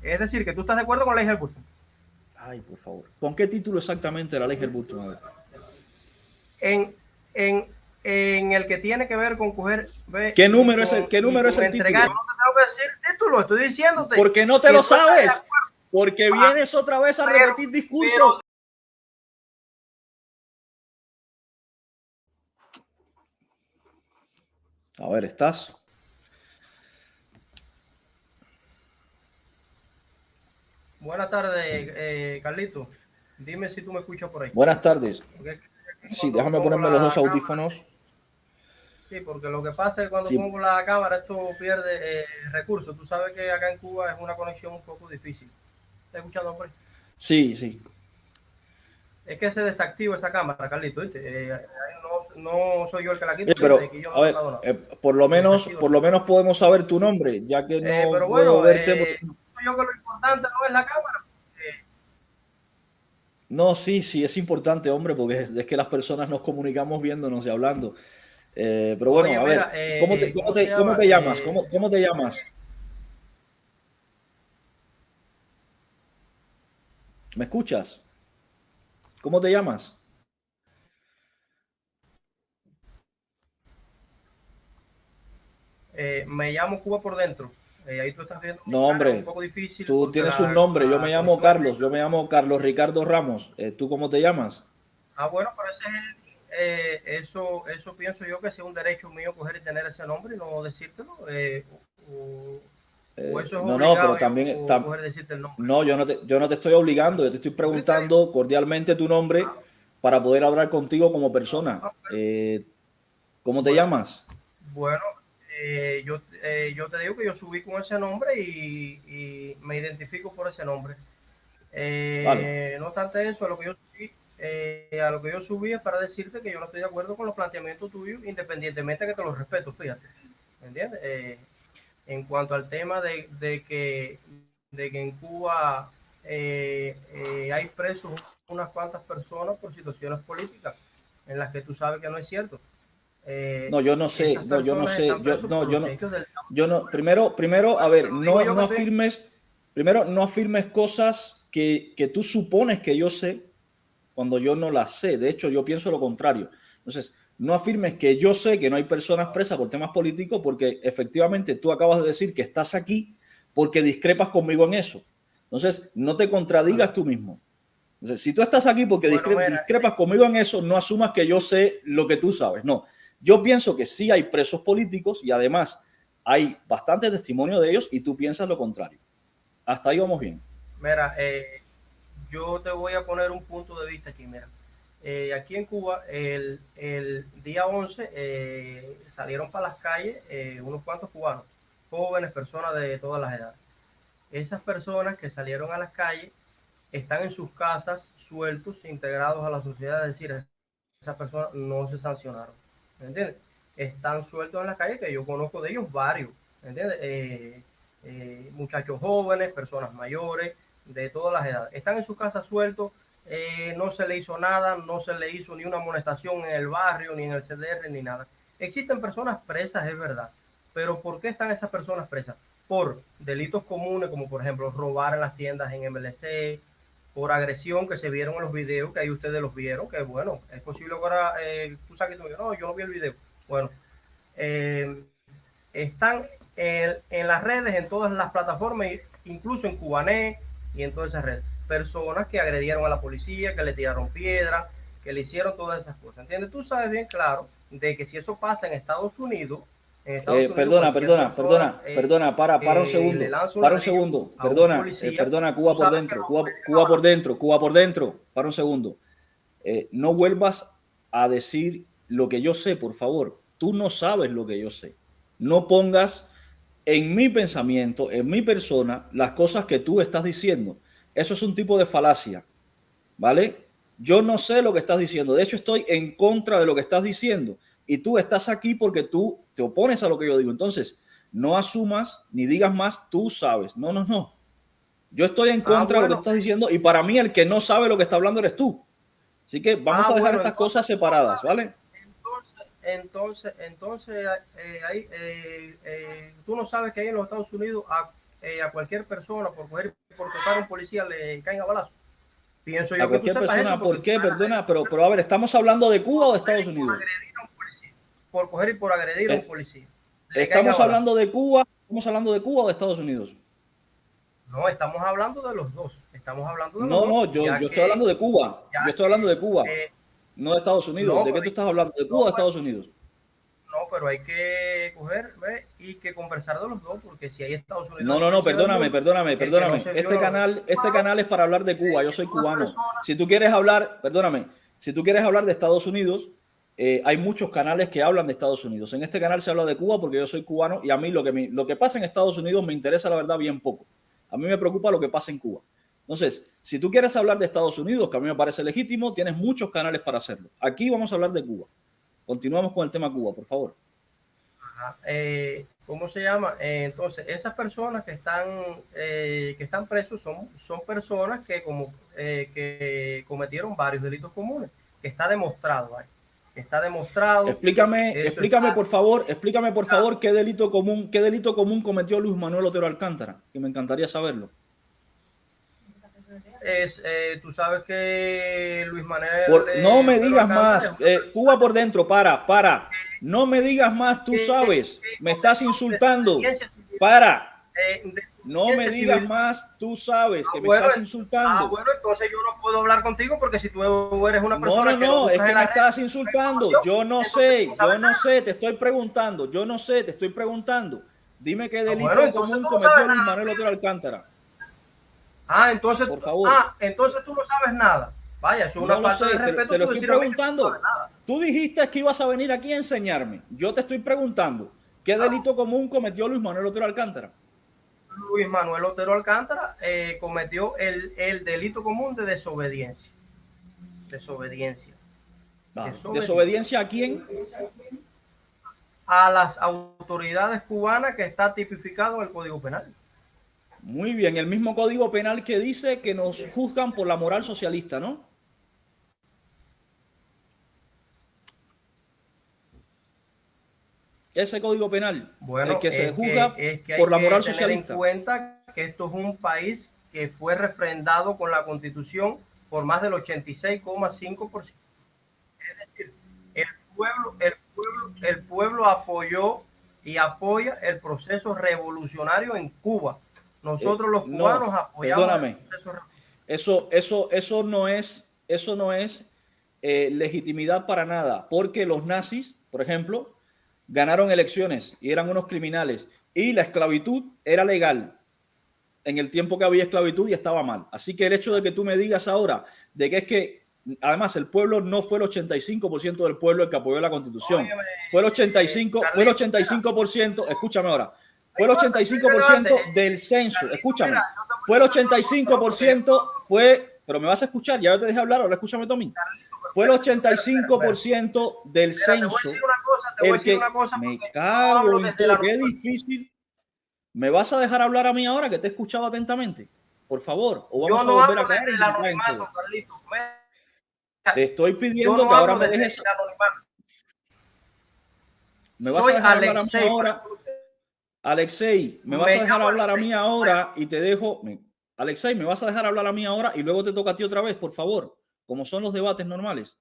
Es decir, que tú estás de acuerdo con la ley Helburton. Ay, por favor. ¿Con qué título exactamente la ley Helburton? A ver. En el que tiene que ver con coger... ¿Qué número es el título? Yo no te tengo que decir el título, estoy diciéndote. Porque no te lo sabes. Porque vienes otra vez a repetir discursos. A ver, ¿estás? Buenas tardes, Carlito. Dime si tú me escuchas por ahí. Buenas tardes. Sí, déjame ponerme los dos audífonos. Sí, porque lo que pasa es que cuando Sí. pongo la cámara esto pierde recursos. Tú sabes que acá en Cuba es una conexión un poco difícil. ¿Estás escuchando por ahí? Sí, sí. Es que se desactiva esa cámara, Carlito, ¿viste? No soy yo el que la quito, Pero, que yo no a ver, por lo menos podemos saber tu nombre, ya que no pero puedo bueno, verte. Porque... yo que lo importante no es la cámara. No, sí, es importante, hombre, porque es que las personas nos comunicamos viéndonos y hablando. Pero bueno, Oye, a mira, ver, ¿cómo ¿cómo te llamas? ¿Cómo te llamas? ¿Me escuchas? ¿Cómo te llamas? Me llamo Cuba por dentro. Ahí tú estás viendo mi No, cara, es un hombre, poco difícil tú porque tienes un nombre. Yo me la llamo conexión Carlos. Yo me llamo Carlos Ricardo Ramos. ¿Tú cómo te llamas? bueno, pero eso pienso yo que sea un derecho mío coger y tener ese nombre y no decírtelo. O eso es No, pero obligado yo también, coger y decirte el nombre. no, yo no te estoy obligando, yo te estoy preguntando cordialmente tu nombre para poder hablar contigo como persona. ¿Cómo te Bueno, llamas? bueno, yo te digo que yo subí con ese nombre y me identifico por ese nombre. Vale. No obstante eso, a lo que yo subí es para decirte que yo no estoy de acuerdo con los planteamientos tuyos, independientemente de que te los respeto, fíjate. ¿Me entiendes? En cuanto al tema de que en Cuba hay presos unas cuantas personas por situaciones políticas, en las que tú sabes que no es cierto. No, yo no sé, Esas no, yo no personas sé, están presos por los hechos del... primero, a ver, Digo yo no que estoy... afirmes, primero, no afirmes cosas que tú supones que yo sé cuando yo no las sé. De hecho, yo pienso lo contrario. Entonces, no afirmes que yo sé que no hay personas presas por temas políticos porque efectivamente tú acabas de decir que estás aquí porque discrepas conmigo en eso. Entonces, no te contradigas tú mismo. Entonces, si tú estás aquí porque Bueno, mira, discrepas conmigo en eso, no asumas que yo sé lo que tú sabes. No, yo pienso que sí hay presos políticos y además hay bastante testimonio de ellos y tú piensas lo contrario. Hasta ahí vamos bien. mira, yo te voy a poner un punto de vista aquí, mira. Aquí en Cuba, el día 11 salieron para las calles unos cuantos cubanos, jóvenes, personas de todas las edades. Esas personas que salieron a las calles están en sus casas sueltos, integrados a la sociedad, es decir, esas personas no se sancionaron, ¿me entiendes? Están sueltos en la calle, que yo conozco de ellos varios, ¿me entiendes? Muchachos jóvenes, personas mayores, de todas las edades. Están en su casa sueltos, no se le hizo nada, no se le hizo ni una amonestación en el barrio, ni en el CDR, ni nada. Existen personas presas, es verdad, pero ¿por qué están esas personas presas? Por delitos comunes, como por ejemplo robar en las tiendas en MLC, por agresión que se vieron en los videos, que ahí ustedes los vieron, que bueno, es posible que ahora tú saques, no, yo no vi el video. Bueno, eh, están en las redes, en todas las plataformas, incluso en Cubanet y en todas esas redes. Personas que agredieron a la policía, que le tiraron piedra, que le hicieron todas esas cosas. ¿Entiendes? Tú sabes bien claro de que si eso pasa en Estados Unidos, Perdona, para un le segundo, lanza un ladrillo a un policía, perdona, tú Cuba por sabes que dentro, lo meten a bala. Cuba por dentro, para un segundo. No vuelvas a decir lo que yo sé, por favor. Tú no sabes lo que yo sé. No pongas en mi pensamiento, en mi persona, las cosas que tú estás diciendo. Eso es un tipo de falacia, ¿vale? Yo no sé lo que estás diciendo. De hecho, estoy en contra de lo que estás diciendo. Y tú estás aquí porque tú te opones a lo que yo digo. Entonces, no asumas ni digas más, tú sabes. No, no, no. Yo estoy en contra de lo que tú Bueno, estás diciendo y para mí el que no sabe lo que está hablando eres tú. Así que vamos a dejar bueno, estas entonces cosas separadas, ¿vale? tú no sabes que ahí en los Estados Unidos a cualquier persona por tocar a un policía le caiga a balazo? Pienso yo A cualquier persona, ¿por qué? Perdona, pero a ver, ¿estamos hablando de Cuba o de Estados Unidos? Por coger y por agredir a un policía. ¿Estamos hablando de Cuba? ¿Estamos hablando de Cuba o de Estados Unidos? No, estamos hablando de los dos. Estamos hablando de los dos. No, yo estoy hablando de Cuba. Yo estoy hablando de Cuba, no de Estados Unidos. ¿De qué tú estás hablando? ¿De Cuba o de Estados Unidos? No, pero hay que coger y que conversar de los dos, porque si hay Estados Unidos... No, perdóname. Este canal es para hablar de Cuba. Yo soy cubano. Si tú quieres hablar, perdóname, si tú quieres hablar de Estados Unidos, hay muchos canales que hablan de Estados Unidos. En este canal se habla de Cuba porque yo soy cubano y a mí lo que pasa en Estados Unidos me interesa, la verdad, bien poco. A mí me preocupa lo que pasa en Cuba. Entonces, si tú quieres hablar de Estados Unidos, que a mí me parece legítimo, tienes muchos canales para hacerlo. Aquí vamos a hablar de Cuba. Continuamos con el tema Cuba, por favor. ¿Cómo se llama? Entonces, esas personas que están presos son personas que cometieron varios delitos comunes, que está demostrado ahí. Está demostrado. Explícame por favor, qué delito común cometió Luis Manuel Otero Alcántara, que me encantaría saberlo. Tú sabes que Luis Manuel... no me digas más, Cuba por dentro, para. No me digas más, tú sabes, me estás insultando. No me digas más, tú sabes que me estás insultando. Bueno, entonces yo no puedo hablar contigo porque si tú eres una persona No, es que me estás insultando. Yo no sé, te estoy preguntando. Dime qué delito común cometió Luis Manuel Otero Alcántara. Entonces, por favor. Entonces tú no sabes nada. Vaya, es una falta de respeto. Te lo estoy preguntando. Tú dijiste que ibas a venir aquí a enseñarme. Yo te estoy preguntando, ¿qué delito común cometió Luis Manuel Otero Alcántara? Luis Manuel Otero Alcántara cometió el delito común de desobediencia. ¿Desobediencia a quién? A las autoridades cubanas, que está tipificado en el Código Penal. Muy bien, el mismo Código Penal que dice que nos juzgan por la moral socialista, ¿no? Ese Código Penal, el que se juzga por la moral socialista. Hay que tener en cuenta que esto es un país que fue refrendado con la Constitución por más del 86,5%. Es decir, el pueblo apoyó y apoya el proceso revolucionario en Cuba. Nosotros los cubanos apoyamos el proceso revolucionario. Eso no es legitimidad para nada, porque los nazis, por ejemplo, ganaron elecciones y eran unos criminales, y la esclavitud era legal en el tiempo que había esclavitud y estaba mal. Así que el hecho de que tú me digas ahora de que es que, además, el pueblo no fue el 85% del pueblo el que apoyó la Constitución. Fue el 85%, escúchame ahora, fue el 85% del censo, escúchame, fue el 85%, pero me vas a escuchar, ya te dejé hablar, ahora escúchame, Tommy. Fue el 85% del censo el que... Me cago en todo, qué difícil. ¿Me vas a dejar hablar a mí ahora, que te he escuchado atentamente? Por favor, o vamos a volver a caer en todo. Te estoy pidiendo que ahora me dejes... ¿Me vas a dejar hablar a mí ahora? Alexei, me vas a dejar hablar a mí ahora y te dejo... Alexei, me vas a dejar hablar a mí ahora y luego te toca a ti otra vez, por favor, como son los debates normales.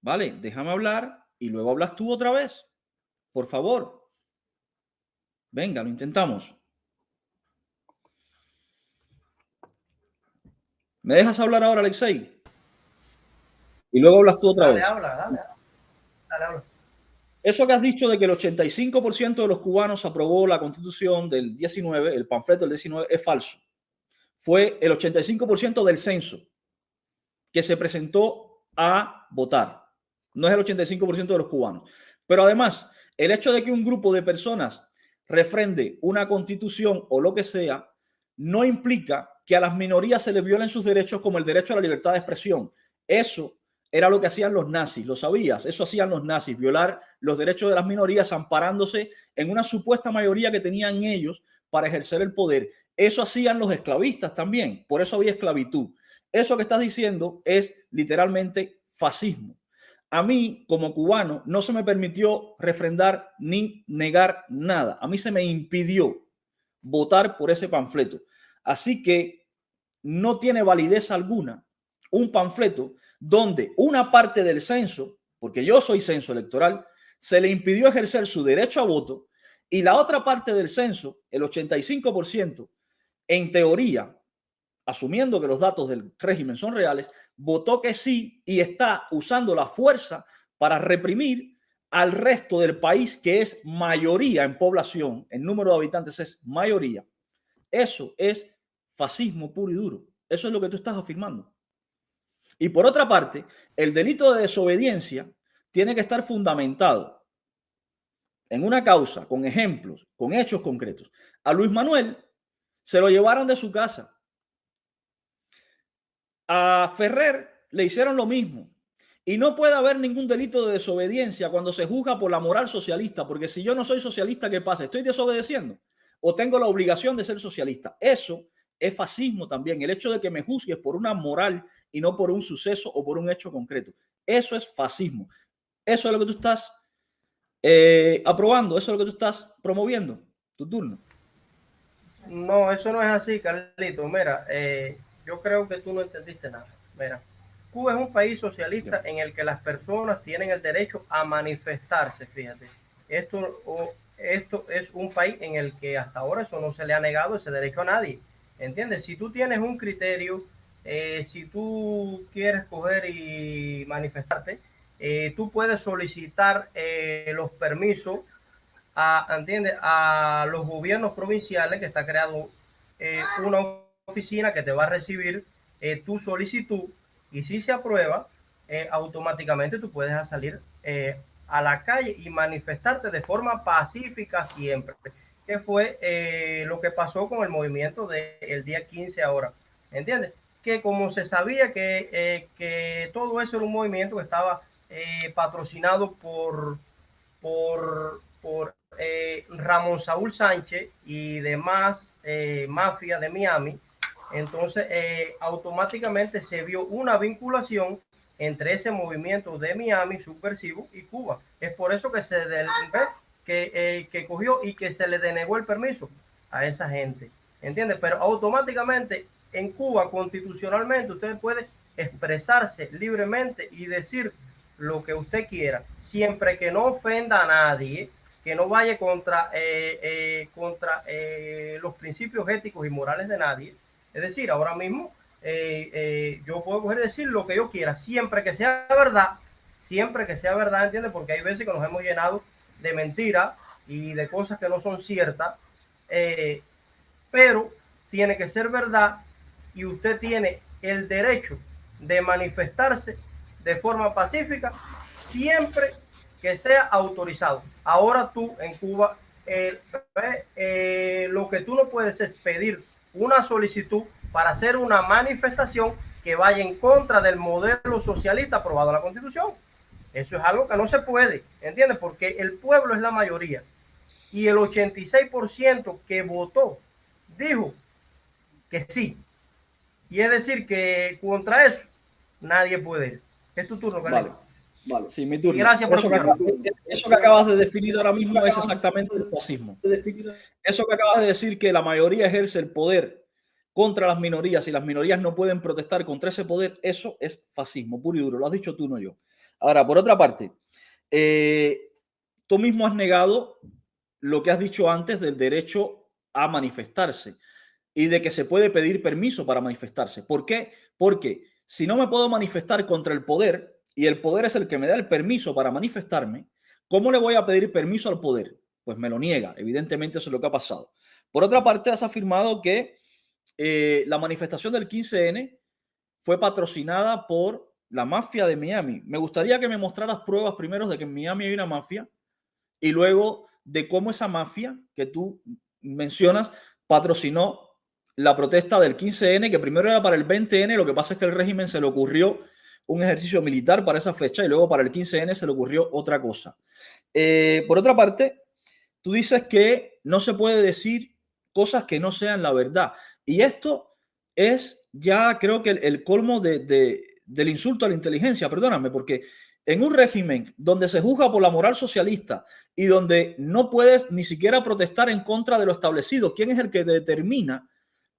Vale, déjame hablar y luego hablas tú otra vez, por favor. Venga, lo intentamos. ¿Me dejas hablar ahora, Alexei? Y luego hablas tú otra vez. Habla. Eso que has dicho de que el 85% de los cubanos aprobó la Constitución del 19, el panfleto del 19, es falso. Fue el 85% del censo que se presentó a votar. No es el 85% de los cubanos. Pero además, el hecho de que un grupo de personas refrende una constitución o lo que sea, no implica que a las minorías se les violen sus derechos, como el derecho a la libertad de expresión. Eso era lo que hacían los nazis, ¿lo sabías? Eso hacían los nazis, violar los derechos de las minorías amparándose en una supuesta mayoría que tenían ellos para ejercer el poder. Eso hacían los esclavistas también, por eso había esclavitud. Eso que estás diciendo es literalmente fascismo. A mí, como cubano, no se me permitió refrendar ni negar nada. A mí se me impidió, votar por ese panfleto. Así que no tiene validez alguna un panfleto donde una parte del censo, porque yo soy censo electoral, se le impidió ejercer su derecho a voto y la otra parte del censo, el 85%, en teoría, asumiendo que los datos del régimen son reales, votó que sí y está usando la fuerza para reprimir al resto del país, que es mayoría en población, el número de habitantes es mayoría. Eso es fascismo puro y duro. Eso es lo que tú estás afirmando. Y por otra parte, el delito de desobediencia tiene que estar fundamentado en una causa, con ejemplos, con hechos concretos. A Luis Manuel se lo llevaron de su casa. A Ferrer le hicieron lo mismo. Y no puede haber ningún delito de desobediencia cuando se juzga por la moral socialista, porque si yo no soy socialista, ¿qué pasa? ¿Estoy desobedeciendo? ¿O tengo la obligación de ser socialista? Eso es fascismo también, el hecho de que me juzgues por una moral y no por un suceso o por un hecho concreto. Eso es fascismo. Eso es lo que tú estás aprobando, eso es lo que tú estás promoviendo. Tu turno. No, eso no es así, Carlito. Mira, yo creo que tú no entendiste nada. Mira, Cuba es un país socialista en el que las personas tienen el derecho a manifestarse, fíjate. Esto es un país en el que hasta ahora eso no se le ha negado ese derecho a nadie. ¿Entiendes? Si tú tienes un criterio, si tú quieres coger y manifestarte, tú puedes solicitar los permisos ¿entiendes? A los gobiernos provinciales, que está creado una oficina que te va a recibir tu solicitud, y si se aprueba, automáticamente tú puedes salir a la calle y manifestarte de forma pacífica siempre, que fue lo que pasó con el movimiento del día 15 ahora, ¿entiendes? Que como se sabía que todo eso era un movimiento que estaba patrocinado por Ramón Saúl Sánchez y demás mafia de Miami, entonces automáticamente se vio una vinculación entre ese movimiento de Miami subversivo y Cuba. Es por eso que que cogió y que se le denegó el permiso a esa gente, ¿entiendes? Pero automáticamente en Cuba, constitucionalmente, usted puede expresarse libremente y decir lo que usted quiera, siempre que no ofenda a nadie, que no vaya contra los principios éticos y morales de nadie. Es decir, ahora mismo yo puedo coger y decir lo que yo quiera, siempre que sea verdad, ¿entiendes? Porque hay veces que nos hemos llenado de mentiras y de cosas que no son ciertas, pero tiene que ser verdad y usted tiene el derecho de manifestarse de forma pacífica siempre que sea autorizado. Ahora tú en Cuba, lo que tú no puedes es pedir una solicitud para hacer una manifestación que vaya en contra del modelo socialista aprobado en la Constitución. Eso es algo que no se puede, ¿entiendes? Porque el pueblo es la mayoría y el 86% que votó dijo que sí. Y es decir, que contra eso nadie puede ir. Es tu turno, Vale, vale, sí, mi turno. Gracias por eso que acabas de definir ahora mismo es exactamente el fascismo. Eso que acabas de decir, que la mayoría ejerce el poder contra las minorías y las minorías no pueden protestar contra ese poder, eso es fascismo puro y duro. Lo has dicho tú, no yo. Ahora, por otra parte, tú mismo has negado lo que has dicho antes del derecho a manifestarse y de que se puede pedir permiso para manifestarse. ¿Por qué? Porque si no me puedo manifestar contra el poder y el poder es el que me da el permiso para manifestarme, ¿cómo le voy a pedir permiso al poder? Pues me lo niega. Evidentemente eso es lo que ha pasado. Por otra parte, has afirmado que la manifestación del 15N fue patrocinada por la mafia de Miami. Me gustaría que me mostraras pruebas primero de que en Miami hay una mafia y luego de cómo esa mafia que tú mencionas patrocinó la protesta del 15N, que primero era para el 20N, lo que pasa es que el régimen se le ocurrió un ejercicio militar para esa fecha y luego para el 15N se le ocurrió otra cosa. Por otra parte, tú dices que no se puede decir cosas que no sean la verdad. Y esto es ya creo que el colmo del insulto a la inteligencia, perdóname, porque En un régimen donde se juzga por la moral socialista y donde no puedes ni siquiera protestar en contra de lo establecido, ¿quién es el que determina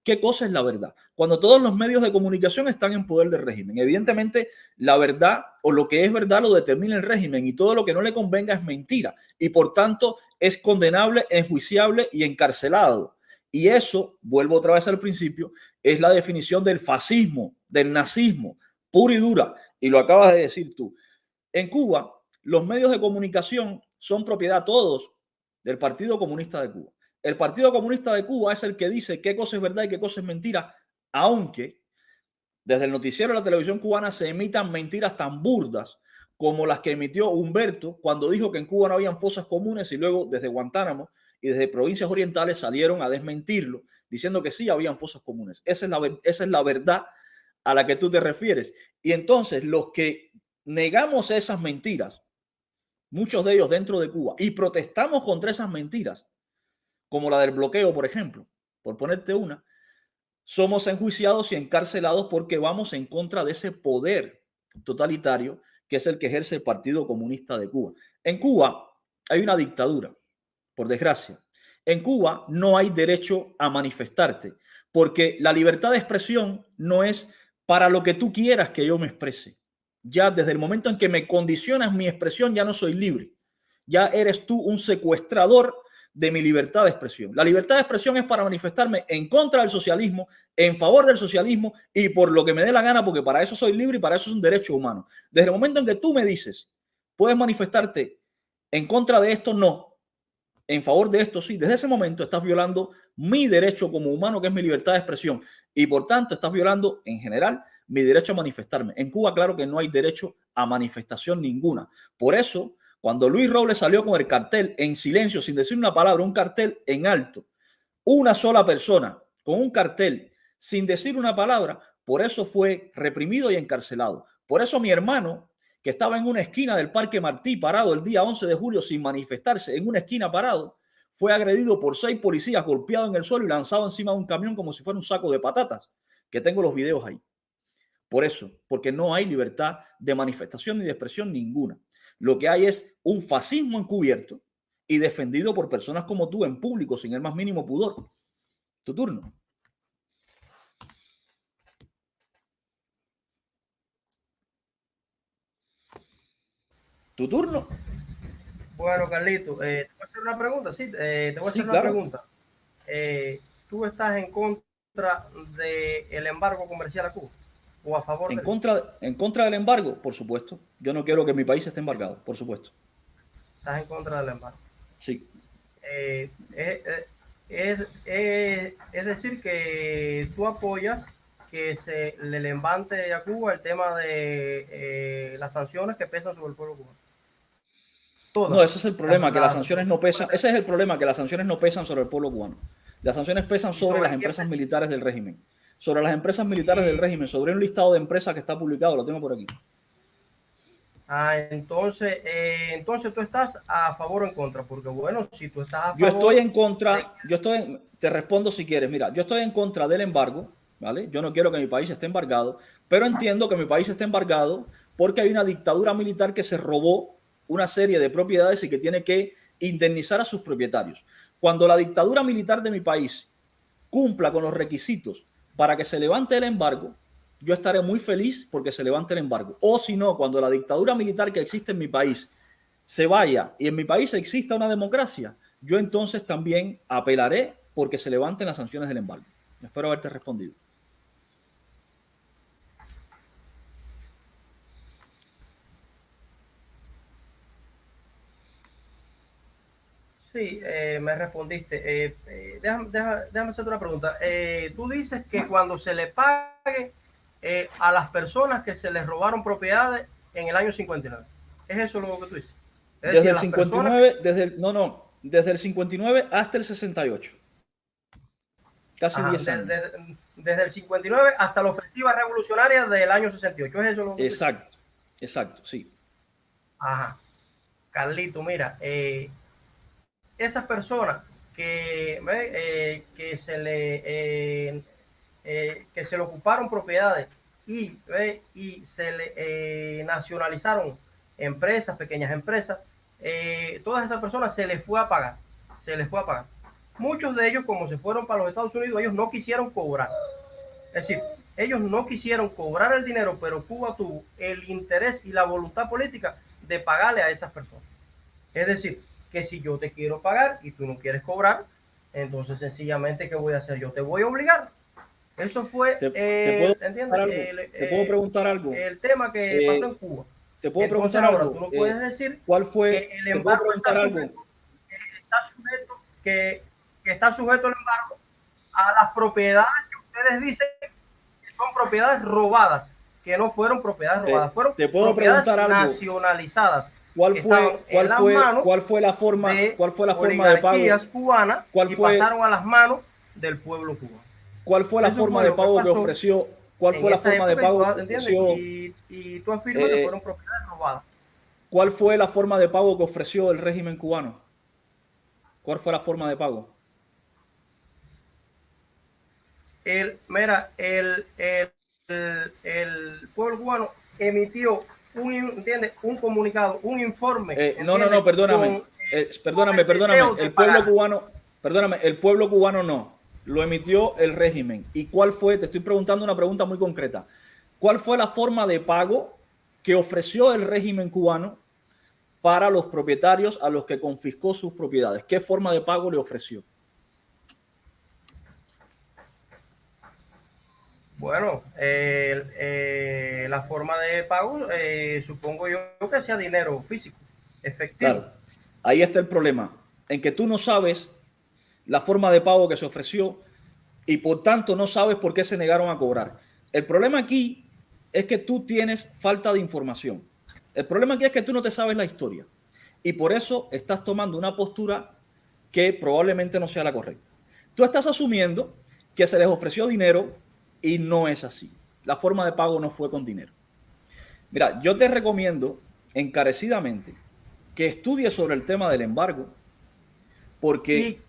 qué cosa es la verdad? Cuando todos los medios de comunicación están en poder del régimen. Evidentemente, la verdad o lo que es verdad lo determina el régimen y todo lo que no le convenga es mentira y por tanto es condenable, enjuiciable y encarcelado. Y eso, vuelvo otra vez al principio, es la definición del fascismo, del nazismo, pura y dura. Y lo acabas de decir tú. En Cuba, los medios de comunicación son propiedad todos del Partido Comunista de Cuba. El Partido Comunista de Cuba es el que dice qué cosa es verdad y qué cosa es mentira, aunque desde el noticiero de la televisión cubana se emitan mentiras tan burdas como las que emitió Humberto cuando dijo que en Cuba no habían fosas comunes y luego desde Guantánamo y desde provincias orientales salieron a desmentirlo diciendo que sí habían fosas comunes. Esa es la verdad a la que tú te refieres. Y entonces los que negamos esas mentiras, muchos de ellos dentro de Cuba, y protestamos contra esas mentiras, como la del bloqueo, por ejemplo, por ponerte una, somos enjuiciados y encarcelados porque vamos en contra de ese poder totalitario que es el que ejerce el Partido Comunista de Cuba. En Cuba hay una dictadura, por desgracia. En Cuba no hay derecho a manifestarte, porque la libertad de expresión no es para lo que tú quieras que yo me exprese. Ya desde el momento en que me condicionas mi expresión, ya no soy libre. Ya eres tú un secuestrador de mi libertad de expresión. La libertad de expresión es para manifestarme en contra del socialismo, en favor del socialismo y por lo que me dé la gana, porque para eso soy libre y para eso es un derecho humano. Desde el momento en que tú me dices, puedes manifestarte en contra de esto, no. En favor de esto, sí. Desde ese momento estás violando mi derecho como humano, que es mi libertad de expresión. Y por tanto, estás violando en general mi derecho a manifestarme. En Cuba, claro que no hay derecho a manifestación ninguna. Por eso, cuando Luis Robles salió con el cartel en silencio, sin decir una palabra, un cartel en alto, una sola persona con un cartel sin decir una palabra, por eso fue reprimido y encarcelado. Por eso mi hermano, que estaba en una esquina del Parque Martí parado el día 11 de julio sin manifestarse, en una esquina parado, fue agredido por 6 policías, golpeado en el suelo y lanzado encima de un camión como si fuera un saco de patatas, que tengo los videos ahí. Por eso, porque no hay libertad de manifestación ni de expresión ninguna. Lo que hay es un fascismo encubierto y defendido por personas como tú en público sin el más mínimo pudor. Tu turno. Tu turno. Bueno, Carlito, ¿te voy a hacer una pregunta? Sí, te voy a hacer Sí, una claro. pregunta. ¿Tú estás en contra del embargo comercial a Cuba o a favor de él? En contra del embargo, por supuesto. Yo no quiero que mi país esté embargado, por supuesto. Estás en contra del embargo. Sí. Eh, es, es decir, que tú apoyas que se le levante a Cuba el tema de las sanciones que pesan sobre el pueblo cubano. No, Todas. ese es el problema, que las sanciones no pesan. Sobre Ese es el problema, que las sanciones no pesan sobre el pueblo cubano. Las sanciones pesan ¿Y sobre las sobre quién empresas pesa? militares del régimen. Sobre las empresas militares del Y, régimen, sobre un listado de empresas que está publicado, lo tengo por aquí. entonces tú estás a favor o en contra, porque bueno, si tú estás a Yo estoy favor en de... contra, te respondo si quieres. Mira, yo estoy en contra del embargo, ¿vale? Yo no quiero que mi país esté embargado, pero entiendo que mi país esté embargado porque hay una dictadura militar que se robó una serie de propiedades y que tiene que indemnizar a sus propietarios. Cuando la dictadura militar de mi país cumpla con los requisitos para que se levante el embargo, yo estaré muy feliz porque se levante el embargo. O si no, cuando la dictadura militar que existe en mi país se vaya y en mi país exista una democracia, yo entonces también apelaré porque se levanten las sanciones del embargo. Espero haberte respondido. Sí, me respondiste. Déjame hacerte una pregunta. Tú dices que cuando se le pague a las personas que se les robaron propiedades en el año 59. ¿Es eso lo que tú dices? Es Desde decir, a el las personas que... 59, desde el 59 hasta el 68, casi Ajá, 10 años. desde el 59 hasta la ofensiva revolucionaria del año 68. ¿Es eso lo que tú dices? Exacto, exacto, sí. Ajá. Carlito, mira, esas personas que que se le ocuparon propiedades y se le nacionalizaron empresas, pequeñas empresas, todas esas personas se les fue a pagar, se les fue a pagar. Muchos de ellos, como se fueron para los Estados Unidos, ellos no quisieron cobrar. Es decir, ellos no quisieron cobrar el dinero, pero Cuba tuvo el interés y la voluntad política de pagarle a esas personas. Es decir, que si yo te quiero pagar y tú no quieres cobrar, entonces sencillamente, ¿qué voy a hacer? Yo te voy a obligar. Eso fue, ¿Te puedo preguntar algo? el tema que pasó en Cuba. Te puedo Entonces, preguntar ahora algo. tú no puedes decir ¿Cuál fue? que el Te puedo embargo preguntar algo. que está sujeto al embargo a las propiedades que ustedes dicen que son propiedades robadas, que no fueron propiedades robadas, fueron propiedades nacionalizadas. ¿Cuál fue la forma de pago cubanas y pasaron a las manos del pueblo cubano? ¿Cuál fue la forma de pago que ofreció? ¿Cuál fue la forma de pago que ofreció? Y tú afirmas que fueron propiedades robadas. ¿Cuál fue la forma de pago que ofreció el régimen cubano? ¿Cuál fue la forma de pago? El pueblo cubano emitió un comunicado, un informe. Perdóname. El pueblo cubano no. Lo emitió el régimen. ¿Y cuál fue? Te estoy preguntando una pregunta muy concreta. ¿Cuál fue la forma de pago que ofreció el régimen cubano para los propietarios a los que confiscó sus propiedades? ¿Qué forma de pago le ofreció? Bueno, la forma de pago, supongo yo que sea dinero físico, efectivo. Claro, ahí está el problema, en que tú no sabes la forma de pago que se ofreció y por tanto no sabes por qué se negaron a cobrar. El problema aquí es que tú tienes falta de información. El problema aquí es que tú no te sabes la historia y por eso estás tomando una postura que probablemente no sea la correcta. Tú estás asumiendo que se les ofreció dinero y no es así. La forma de pago no fue con dinero. Mira, yo te recomiendo encarecidamente que estudies sobre el tema del embargo porque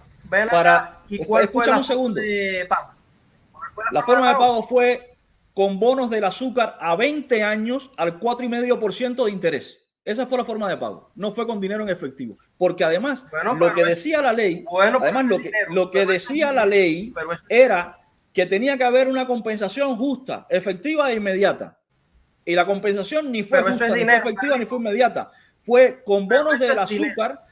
escúchame un segundo. La forma de pago fue con bonos del azúcar a 20 años al 4,5% de interés. Esa fue la forma de pago. No fue con dinero en efectivo. Porque además, lo que decía la ley, era que tenía que haber una compensación justa, efectiva e inmediata. Y la compensación ni fue justa, ni fue efectiva, ni fue inmediata. Fue con bonos del azúcar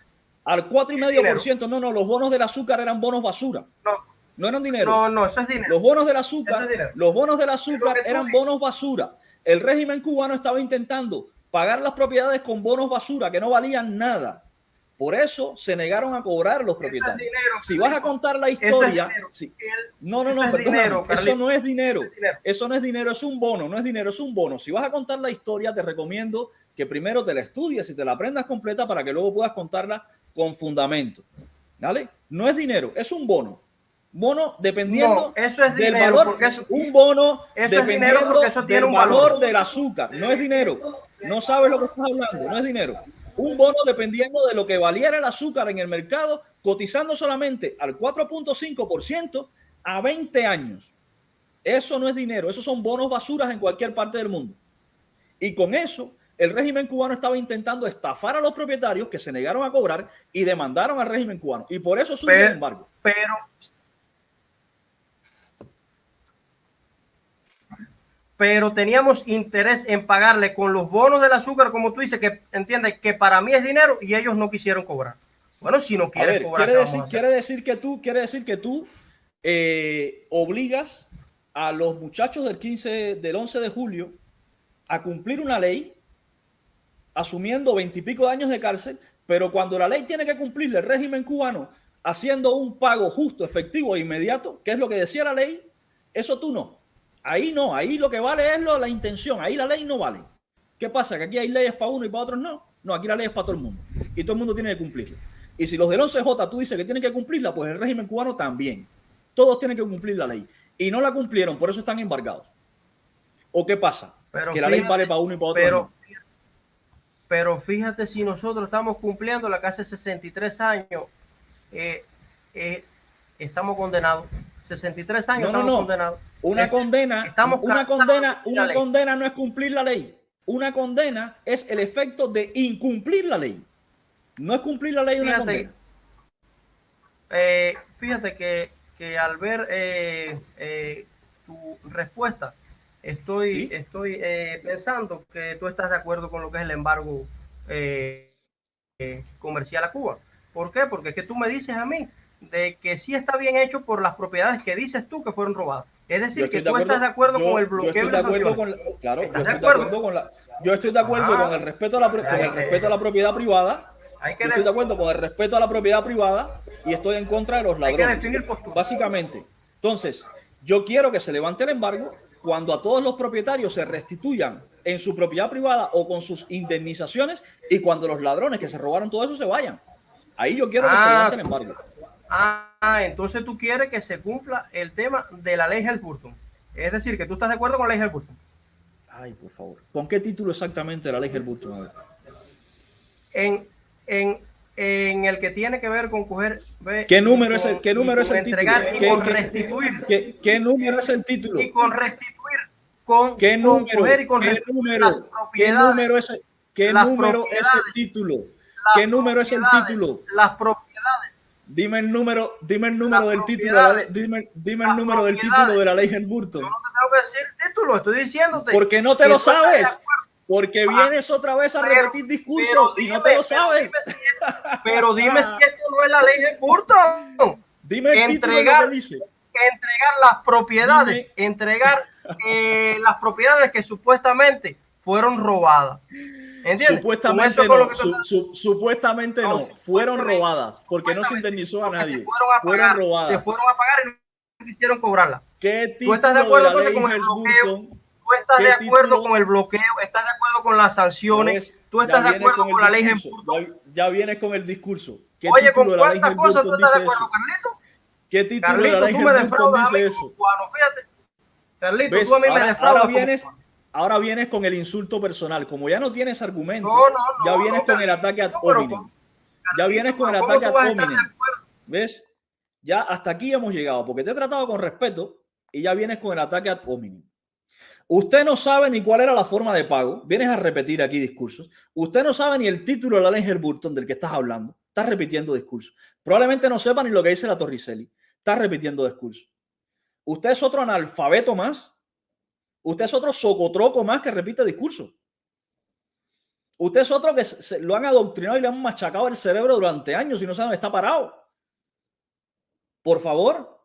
al 4,5%. No, los bonos del azúcar eran bonos basura. No eran dinero. No, eso es dinero. Los bonos del azúcar eran bonos basura. El régimen cubano estaba intentando pagar las propiedades con bonos basura que no valían nada. Por eso se negaron a cobrar los propietarios. Si vas a contar la historia, perdóname, eso no es dinero. Eso no es dinero, es un bono, no es dinero, es un bono. Si vas a contar la historia, te recomiendo que primero te la estudies y te la aprendas completa para que luego puedas contarla con fundamento. ¿Vale? No es dinero, es un bono. Bono dependiendo del valor, un bono dependiendo del valor del azúcar. No es dinero. No sabes lo que estás hablando, no es dinero. Un bono dependiendo de lo que valiera el azúcar en el mercado, cotizando solamente al 4,5% a 20 años. Eso no es dinero, esos son bonos basuras en cualquier parte del mundo. Y con eso, el régimen cubano estaba intentando estafar a los propietarios que se negaron a cobrar y demandaron al régimen cubano. Y por eso surgió el embargo. Pero teníamos interés en pagarle con los bonos del azúcar, como tú dices, que entiendes que para mí es dinero y ellos no quisieron cobrar. Bueno, si no quieres cobrar, quiere decir que tú obligas a los muchachos del 11 de julio a cumplir una ley asumiendo 20 y pico de años de cárcel, pero cuando la ley tiene que cumplirle el régimen cubano haciendo un pago justo, efectivo e inmediato, que es lo que decía la ley, eso tú no. Ahí no, ahí lo que vale es la intención, ahí la ley no vale. ¿Qué pasa? ¿Que aquí hay leyes para uno y para otros no? No, aquí la ley es para todo el mundo y todo el mundo tiene que cumplirla. Y si los del 11J tú dices que tienen que cumplirla, pues el régimen cubano también. Todos tienen que cumplir la ley y no la cumplieron, por eso están embargados. ¿O qué pasa? Que la ley vale para uno y para otro. Pero fíjate, si nosotros estamos cumpliendo la que hace 63 años, estamos condenados. 63 años estamos condenados. Una condena no es cumplir la ley. Una condena es el efecto de incumplir la ley. No es cumplir la ley una condena. Fíjate que al ver tu respuesta, estoy, ¿Sí? estoy pensando que tú estás de acuerdo con lo que es el embargo comercial a Cuba. ¿Por qué? Porque es que tú me dices a mí de que sí está bien hecho por las propiedades que dices tú que fueron robadas. Es Yo decir, estoy que de tú estás de acuerdo, acuerdo con el yo bloqueo estoy y de las acuerdo sanciones. con, claro, ¿Estás de acuerdo? yo estoy de acuerdo con el respeto a el respeto a la propiedad privada. Yo estoy de acuerdo con el respeto a la propiedad privada y estoy en contra de los Hay que ladrones, definir postura. básicamente. Entonces, yo quiero que se levante el embargo cuando a todos los propietarios se restituyan en su propiedad privada o con sus indemnizaciones y cuando los ladrones que se robaron todo eso se vayan. Ahí yo quiero que se levante el embargo. Entonces tú quieres que se cumpla el tema de la ley Helms-Burton. Es decir, que tú estás de acuerdo con la ley Helms-Burton. Ay, por favor. ¿Con qué título exactamente la ley Helms-Burton? A ver. En, en, en el que tiene que ver con coger ¿Qué número es el, qué número es el título? entregar y con restituir. ¿Qué número es el título? Y con restituir, ¿Qué con número? coger y con ¿Qué restituir las número? ¿Qué propiedades. número es, qué Las número es el propiedades. título? Las ¿Qué número es el propiedades. título? Las propiedades. Dime el número del título, dime el número del título de la ley Helms-Burton. Yo no te tengo que decir el título, estoy diciéndote. Porque no te lo sabes. Porque vienes otra vez a repetir discursos y no te lo sabes. Pero dime si esto no es la ley Helms-Burton. Dime el título de lo que dice. Entregar las propiedades, entregar las propiedades que supuestamente fueron robadas. ¿Entiendes? Supuestamente no, supuestamente no, fueron robadas, porque no se indemnizó a nadie. Fueron robadas. Se fueron a pagar y no quisieron cobrarla. ¿Qué título ¿Tú estás de acuerdo de la ley con el bloqueo? ¿Tú estás de acuerdo título? con el bloqueo? ¿Estás de acuerdo con las sanciones? ¿Tú estás de acuerdo con la ley Helms-Burton? Ya vienes con el discurso. ¿Qué Oye, título ¿con cuántas cosas tú estás de acuerdo, Carlito? ¿Qué título de la ley Helms-Burton dice eso? Fíjate. Carlito, tú a mí me defraudas. Ahora vienes con el insulto personal. Como ya no tienes argumento, no, ya vienes con el ataque ad hominem. Ya vienes con el ataque ad hominem. ¿Ves? Ya hasta aquí hemos llegado, porque te he tratado con respeto y ya vienes con el ataque ad hominem. Usted no sabe ni cuál era la forma de pago. Vienes a repetir aquí discursos. Usted no sabe ni el título de la ley Helms-Burton del que estás hablando. Estás repitiendo discursos. Probablemente no sepa ni lo que dice la Torricelli. Estás repitiendo discursos. Usted es otro analfabeto más. Usted es otro socotroco más que repite discursos. Usted es otro que lo han adoctrinado y le han machacado el cerebro durante años y no sabe dónde está parado. Por favor.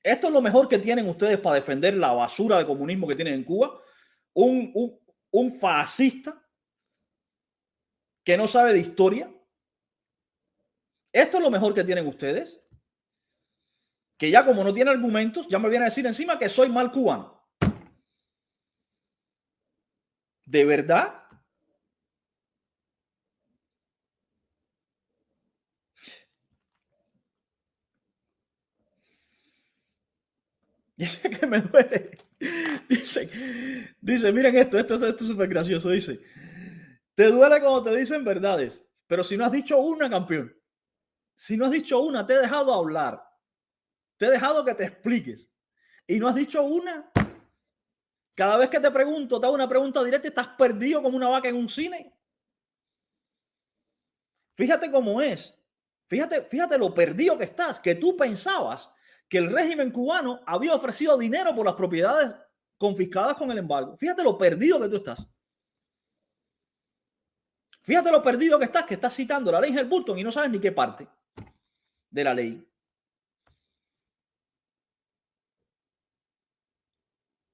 Esto es lo mejor que tienen ustedes para defender la basura de comunismo que tienen en Cuba. Un fascista que no sabe de historia. Esto es lo mejor que tienen ustedes. Que ya como no tiene argumentos, ya me viene a decir encima que soy mal cubano. ¿De verdad? Dice que me duele. Dice, miren esto es súper gracioso. Dice, te duele cuando te dicen verdades, pero si no has dicho una, campeón, si no has dicho una, te he dejado hablar, te he dejado que te expliques y no has dicho una. Cada vez que te pregunto, te hago una pregunta directa y estás perdido como una vaca en un cine. Fíjate cómo es. Fíjate lo perdido que estás, que tú pensabas que el régimen cubano había ofrecido dinero por las propiedades confiscadas con el embargo. Fíjate lo perdido que tú estás. Fíjate lo perdido que estás citando la ley Helms-Burton y no sabes ni qué parte de la ley.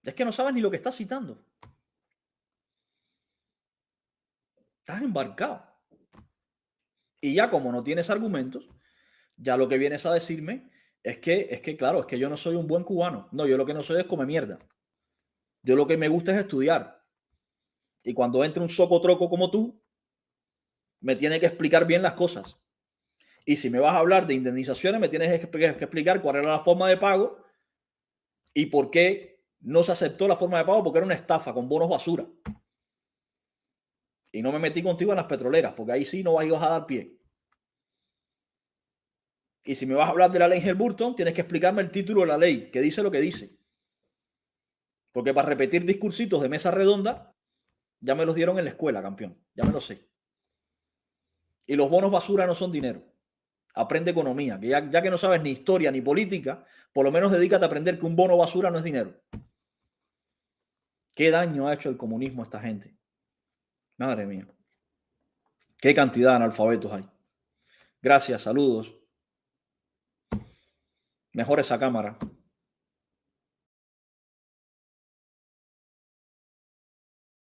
Es que no sabes ni lo que estás citando. Estás embarcado. Y ya como no tienes argumentos, ya lo que vienes a decirme es que claro, es que yo no soy un buen cubano. No, yo lo que no soy es come mierda. Yo lo que me gusta es estudiar. Y cuando entre un socotroco como tú, me tiene que explicar bien las cosas. Y si me vas a hablar de indemnizaciones, me tienes que explicar cuál era la forma de pago y por qué no se aceptó la forma de pago, porque era una estafa con bonos basura. Y no me metí contigo en las petroleras, porque ahí sí no ibas a dar pie. Y si me vas a hablar de la ley Helms-Burton, tienes que explicarme el título de la ley, que dice lo que dice. Porque para repetir discursitos de mesa redonda, Ya me los dieron en la escuela, campeón. Ya me lo sé. Y los bonos basura no son dinero. Aprende economía. Que ya que no sabes ni historia ni política, por lo menos dedícate a aprender que un bono basura no es dinero. ¿Qué daño ha hecho el comunismo a esta gente? Madre mía. ¿Qué cantidad de analfabetos hay? Gracias, saludos. Mejor esa cámara.